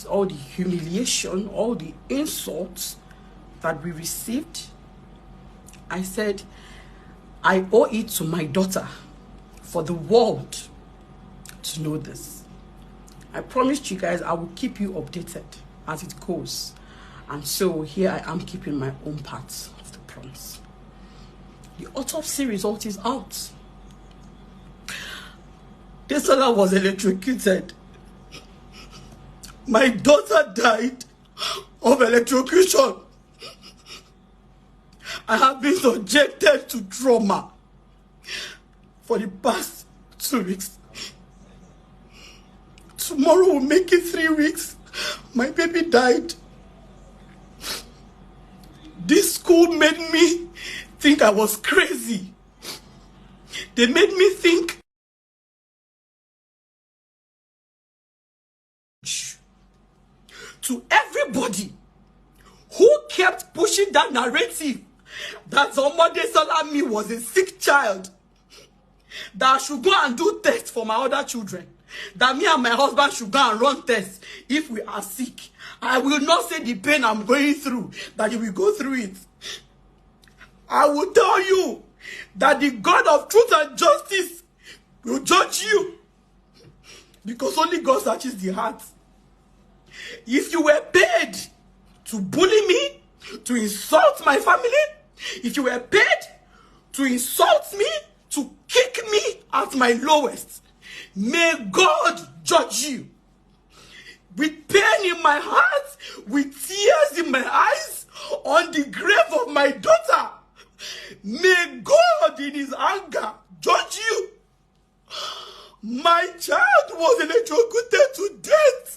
all the humiliation, all the insults that we received, I said, I owe it to my daughter for the world to know this. I promised you guys I will keep you updated as it goes. And so here I am keeping my own part of the promise. The autopsy result is out. Desola was electrocuted. My daughter died of electrocution. I have been subjected to trauma for the past 2 weeks. Tomorrow will make it 3 weeks. My baby died. This school made me think I was crazy. They made me think to everybody who kept pushing that narrative that somebody Desola me was a sick child, that I should go and do tests for my other children, that me and my husband should go and run tests if we are sick. I will not say the pain I'm going through, that you will go through it. I will tell you that the God of truth and justice will judge you, because only God searches the heart. If you were paid to bully me, to insult my family, if you were paid to insult me, to kick me at my lowest, may God judge you. With pain in my heart, with tears in my eyes, on the grave of my daughter, may God in his anger judge you. My child was electrocuted to death.